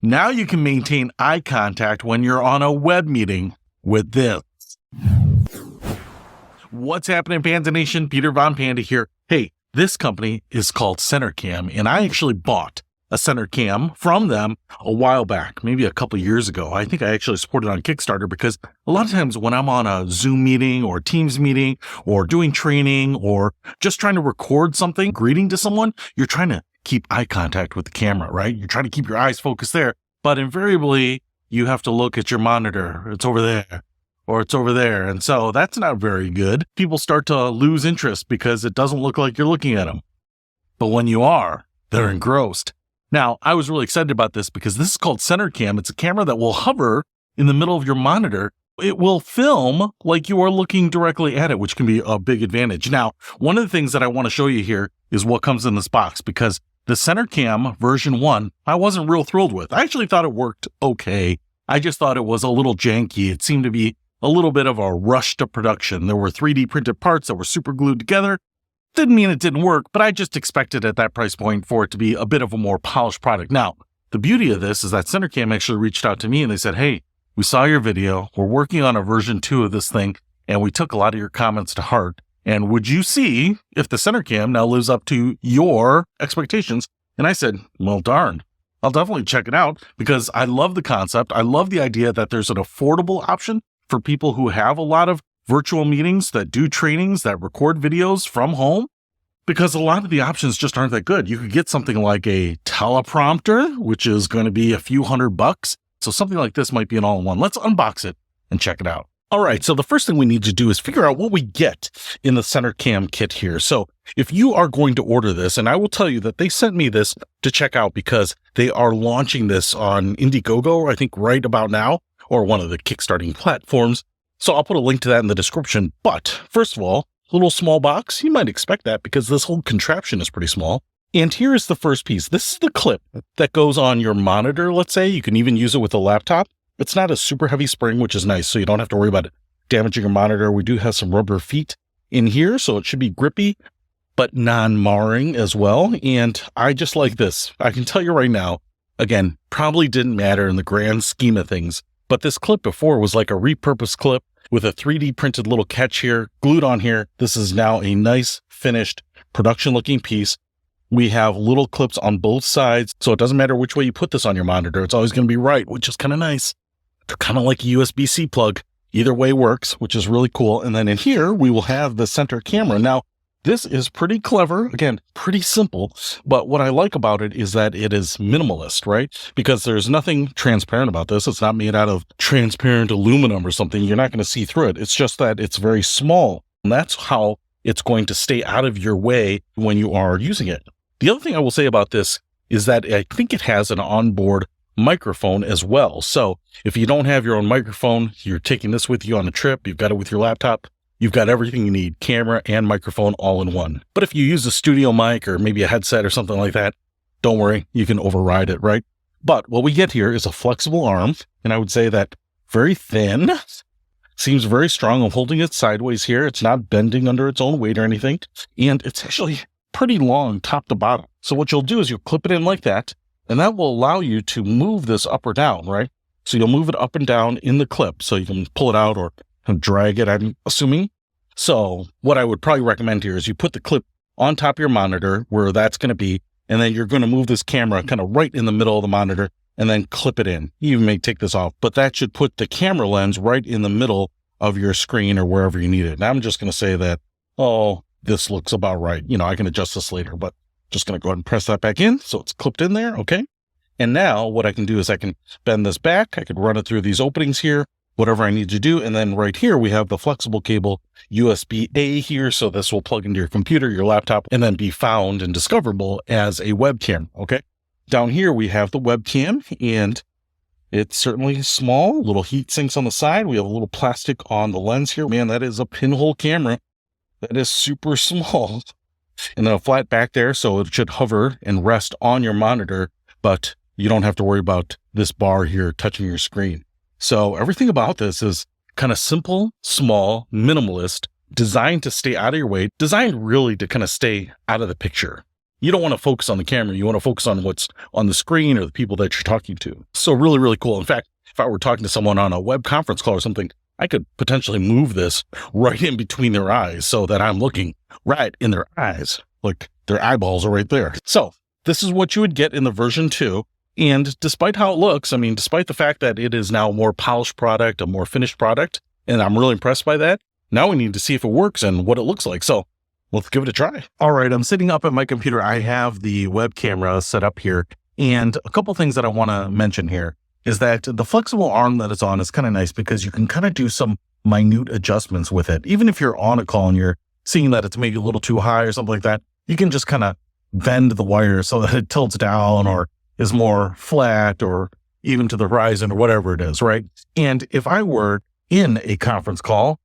Now you can maintain eye contact when you're on a web meeting with this. What's happening, Panda Nation? Peter Von Panda here. Hey, this company is called CenterCam, and I actually bought a CenterCam from them a while back, maybe a couple years ago. I think I actually supported it on Kickstarter because a lot of times when I'm on a Zoom meeting or Teams meeting or doing training or just trying to record something, greeting to someone, you're trying to keep eye contact with the camera, right? You're trying to keep your eyes focused there, but invariably you have to look at your monitor. It's over there or it's over there. And so that's not very good. People start to lose interest because it doesn't look like you're looking at them. But when you are, they're engrossed. Now, I was really excited about this because this is called CenterCam. It's a camera that will hover in the middle of your monitor. It will film like you are looking directly at it, which can be a big advantage. Now, one of the things that I want to show you here is what comes in this box, because the CenterCam version 1, I wasn't real thrilled with. I actually thought it worked okay. I just thought it was a little janky. It seemed to be a little bit of a rush to production. There were 3D printed parts that were super glued together. Didn't mean it didn't work, but I just expected at that price point for it to be a bit of a more polished product. Now, the beauty of this is that CenterCam actually reached out to me and they said, hey, we saw your video. We're working on a version 2 of this thing, and we took a lot of your comments to heart. And would you see if the CenterCam now lives up to your expectations? And I said, well, darn, I'll definitely check it out because I love the concept. I love the idea that there's an affordable option for people who have a lot of virtual meetings, that do trainings, that record videos from home, because a lot of the options just aren't that good. You could get something like a teleprompter, which is going to be a few $100. So something like this might be an all-in-one. Let's unbox it and check it out. All right, so the first thing we need to do is figure out what we get in the CenterCam kit here. So if you are going to order this, and I will tell you that they sent me this to check out because they are launching this on Indiegogo, I think right about now, or one of the Kickstarting platforms. So I'll put a link to that in the description. But first of all, little small box. You might expect that because this whole contraption is pretty small. And here is the first piece. This is the clip that goes on your monitor, let's say. You can even use it with a laptop. It's not a super heavy spring, which is nice, so you don't have to worry about it damaging your monitor. We do have some rubber feet in here, so it should be grippy, but non-marring as well. And I just like this. I can tell you right now, again, probably didn't matter in the grand scheme of things, but this clip before was like a repurposed clip with a 3D printed little catch here, glued on here. This is now a nice, finished, production-looking piece. We have little clips on both sides, so it doesn't matter which way you put this on your monitor. It's always going to be right, which is kind of nice. They're kind of like a USB-C plug. Either way works, which is really cool. And then in here, we will have the center camera. Now, this is pretty clever. Again, pretty simple. But what I like about it is that it is minimalist, right? Because there's nothing transparent about this. It's not made out of transparent aluminum or something. You're not going to see through it. It's just that it's very small. And that's how it's going to stay out of your way when you are using it. The other thing I will say about this is that I think it has an onboard microphone as well. So if you don't have your own microphone, you're taking this with you on a trip, you've got it with your laptop, you've got everything you need, camera and microphone all in one. But if you use a studio mic or maybe a headset or something like that, don't worry, you can override it, right? But what we get here is a flexible arm, and I would say that very thin, seems very strong. I'm holding it sideways here. It's not bending under its own weight or anything, and it's actually pretty long top to bottom. So what you'll do is you'll clip it in like that, and that will allow you to move this up or down, right? So you'll move it up and down in the clip, so you can pull it out or drag it, I'm assuming. So what I would probably recommend here is you put the clip on top of your monitor where that's going to be, and then you're going to move this camera kind of right in the middle of the monitor and then clip it in. You may take this off, but that should put the camera lens right in the middle of your screen or wherever you need it. And I'm just going to say that, oh, this looks about right. You know, I can adjust this later, but just going to go ahead and press that back in. So it's clipped in there. Okay. And now what I can do is I can bend this back. I could run it through these openings here, whatever I need to do. And then right here, we have the flexible cable USB-A here. So this will plug into your computer, your laptop, and then be found and discoverable as a webcam. Okay. Down here, we have the webcam, and it's certainly small, little heat sinks on the side. We have a little plastic on the lens here. Man, that is a pinhole camera. That is super small. And then a flat back there, so it should hover and rest on your monitor, but you don't have to worry about this bar here touching your screen. So everything about this is kind of simple, small, minimalist, designed to stay out of your way, designed really to kind of stay out of the picture. you don't want to focus on the camera. You want to focus on what's on the screen or the people that you're talking to. So really, really cool. In fact, if I were talking to someone on a web conference call or something, I could potentially move this right in between their eyes so that I'm looking right in their eyes. Like their eyeballs are right there. So this is what you would get in the version 2. And despite how it looks, I mean, despite the fact that it is now a more polished product, a more finished product, and I'm really impressed by that, now we need to see if it works and what it looks like. So let's give it a try. All right, I'm sitting up at my computer. I have the web camera set up here. And a couple things that I want to mention here is that the flexible arm that it's on is kind of nice because you can kind of do some minute adjustments with it. Even if you're on a call and you're seeing that it's maybe a little too high or something like that, you can just kind of bend the wire so that it tilts down or is more flat or even to the horizon or whatever it is, right? And if I were in a conference call,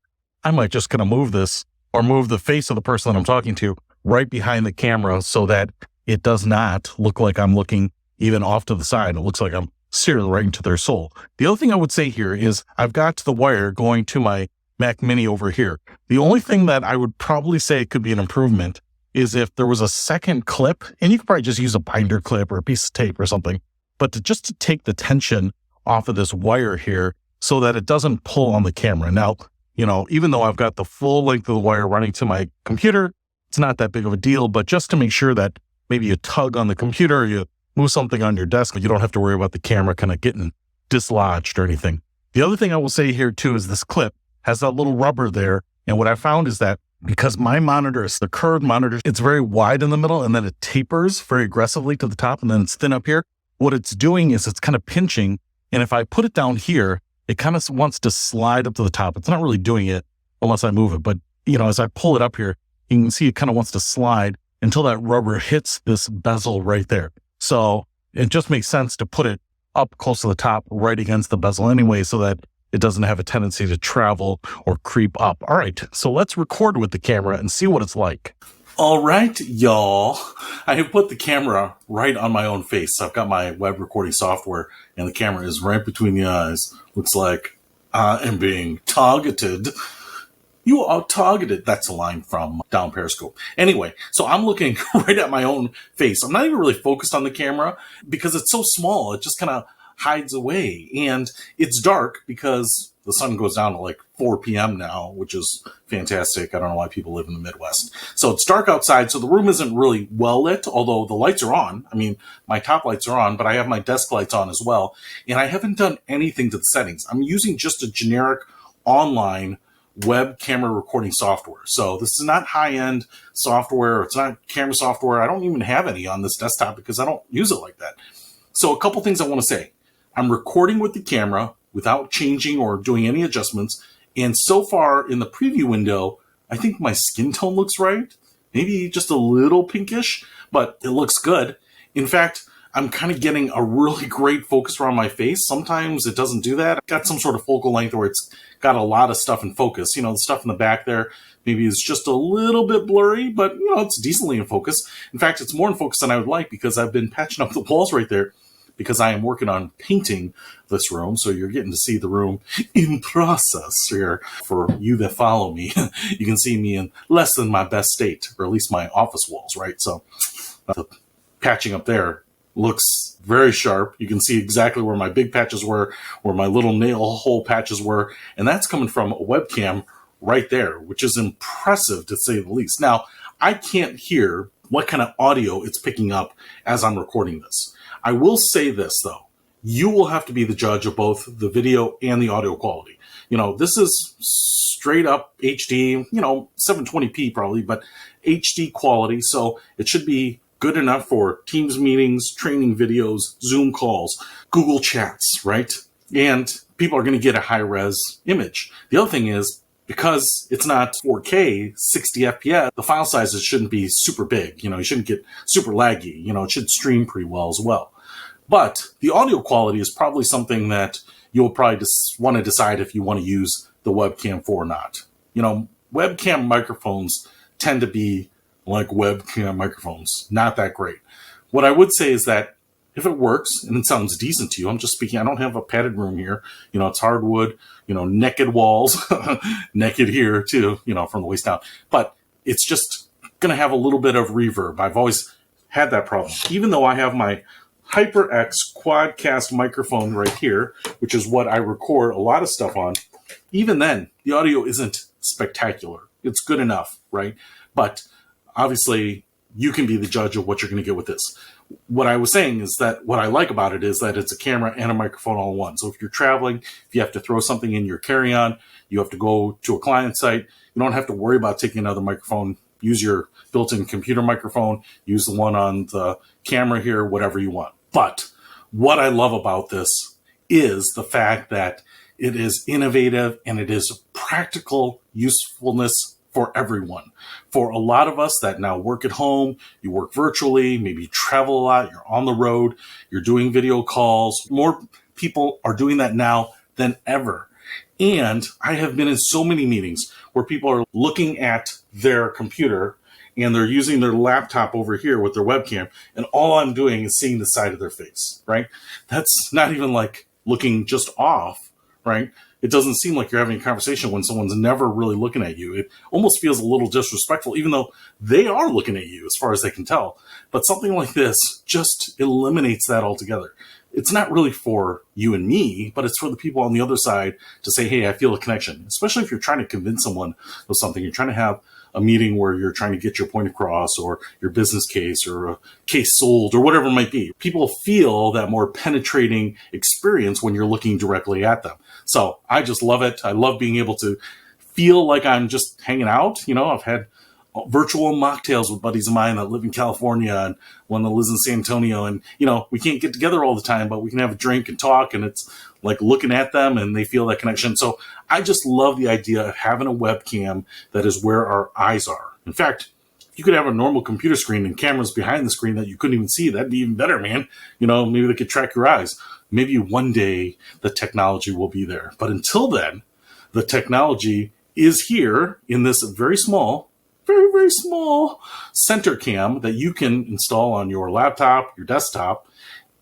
I might just kind of move this or move the face of the person that I'm talking to right behind the camera so that it does not look like I'm looking even off to the side. It looks like I'm staring right into their soul. The other thing I would say here is I've got the wire going to my Mac Mini over here. The only thing that I would probably say could be an improvement is if there was a second clip, and you could probably just use a binder clip or a piece of tape or something, but just to take the tension off of this wire here so that it doesn't pull on the camera. Now, even though I've got the full length of the wire running to my computer, it's not that big of a deal, but just to make sure that maybe you tug on the computer or you move something on your desk, you don't have to worry about the camera kind of getting dislodged or anything. The other thing I will say here too is this clip has that little rubber there. And what I found is that because my monitor is the curved monitor, it's very wide in the middle and then it tapers very aggressively to the top and then it's thin up here. What it's doing is it's kind of pinching. And if I put it down here, it kind of wants to slide up to the top. It's not really doing it unless I move it. But, as I pull it up here, you can see it kind of wants to slide until that rubber hits this bezel right there. So it just makes sense to put it up close to the top right against the bezel anyway, so that it doesn't have a tendency to travel or creep up. All right, so let's record with the camera and see what it's like. All right, y'all. I have put the camera right on my own face. I've got my web recording software and the camera is right between the eyes. Looks like I am being targeted. You are targeted. That's a line from Down Periscope. Anyway, so I'm looking right at my own face. I'm not even really focused on the camera because it's so small. It just kind of hides away. And it's dark because the sun goes down at like 4 p.m. now, which is fantastic. I don't know why people live in the Midwest. So it's dark outside, so the room isn't really well lit, although the lights are on. I mean, my top lights are on, but I have my desk lights on as well. And I haven't done anything to the settings. I'm using just a generic online web camera recording software. So this is not high-end software. It's not camera software. I don't even have any on this desktop because I don't use it like that. So a couple things I want to say. I'm recording with the camera without changing or doing any adjustments. And so far in the preview window, I think my skin tone looks right. Maybe just a little pinkish, but it looks good. In fact, I'm kind of getting a really great focus around my face. Sometimes it doesn't do that. I've got some sort of focal length where it's got a lot of stuff in focus. The stuff in the back there maybe is just a little bit blurry, but it's decently in focus. In fact, it's more in focus than I would like because I've been patching up the walls right there because I am working on painting this room. So you're getting to see the room in process here. For you that follow me, you can see me in less than my best state, or at least my office walls, right? So the patching up there looks very sharp. You can see exactly where my big patches were, where my little nail hole patches were. And that's coming from a webcam right there, which is impressive to say the least. Now, I can't hear what kind of audio it's picking up as I'm recording this. I will say this, though. You will have to be the judge of both the video and the audio quality. This is straight up HD, 720p probably, but HD quality. So it should be good enough for Teams meetings, training videos, Zoom calls, Google Chats, right? And people are going to get a high-res image. The other thing is, because it's not 4K, 60 FPS, the file sizes shouldn't be super big. You shouldn't get super laggy. It should stream pretty well as well. But the audio quality is probably something that you'll probably just want to decide if you want to use the webcam for or not. Webcam microphones tend to be like webcam microphones, not that great. What I would say is that if it works and it sounds decent to you, I'm just speaking, I don't have a padded room here. It's hardwood, naked walls, naked here too, from the waist down. But it's just going to have a little bit of reverb. I've always had that problem. Even though I have my HyperX Quadcast microphone right here, which is what I record a lot of stuff on, even then, the audio isn't spectacular. It's good enough, right? But obviously, you can be the judge of what you're going to get with this. What I was saying is that what I like about it is that it's a camera and a microphone all in one. So if you're traveling, if you have to throw something in your carry-on, you have to go to a client site, you don't have to worry about taking another microphone. Use your built-in computer microphone, use the one on the camera here, whatever you want. But what I love about this is the fact that it is innovative and it is practical usefulness for everyone. For a lot of us that now work at home, you work virtually, maybe you travel a lot, you're on the road, you're doing video calls. More people are doing that now than ever. And I have been in so many meetings where people are looking at their computer and they're using their laptop over here with their webcam, and all I'm doing is seeing the side of their face, right? That's not even like looking just off, right? It doesn't seem like you're having a conversation when someone's never really looking at you. It almost feels a little disrespectful, even though they are looking at you as far as they can tell. But something like this just eliminates that altogether. It's not really for you and me, but it's for the people on the other side to say, hey, I feel a connection, especially if you're trying to convince someone of something. You're trying to have a meeting where you're trying to get your point across, or your business case, or a case sold, or whatever it might be. People feel that more penetrating experience when you're looking directly at them. So I just love it. I love being able to feel like I'm just hanging out. You know, I've had virtual mocktails with buddies of mine that live in California and one that lives in San Antonio. And, you know, we can't get together all the time, but we can have a drink and talk, and it's like looking at them and they feel that connection. So I just love the idea of having a webcam that is where our eyes are. In fact, you could have a normal computer screen and cameras behind the screen that you couldn't even see. That'd be even better, man. You know, maybe they could track your eyes. Maybe one day the technology will be there. But until then, the technology is here in this very small, very, very small center cam that you can install on your laptop, your desktop,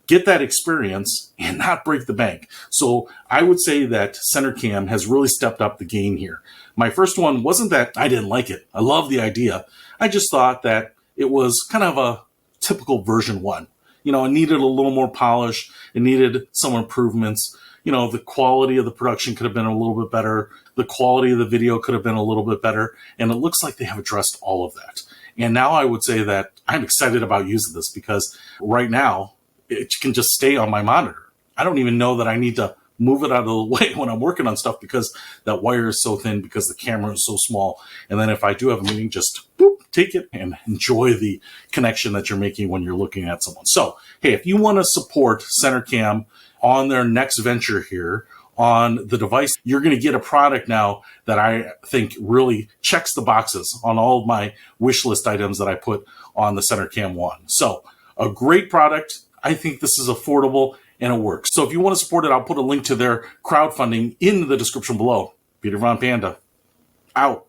get that experience and not break the bank. So I would say that center cam has really stepped up the game here. My first one wasn't that I didn't like it. I love the idea. I just thought that it was kind of a typical version 1. You know, it needed a little more polish. It needed some improvements. You know, the quality of the production could have been a little bit better. The quality of the video could have been a little bit better. And it looks like they have addressed all of that. And now I would say that I'm excited about using this because right now it can just stay on my monitor. I don't even know that I need to move it out of the way when I'm working on stuff because that wire is so thin, because the camera is so small. And then if I do have a meeting, just boop, take it and enjoy the connection that you're making when you're looking at someone. So, hey, if you want to support CenterCam on their next venture here on the device, you're going to get a product now that I think really checks the boxes on all of my wish list items that I put on the CenterCam 1. So a great product. I think this is affordable and it works. So if you want to support it, I'll put a link to their crowdfunding in the description below. Peter Von Panda, out.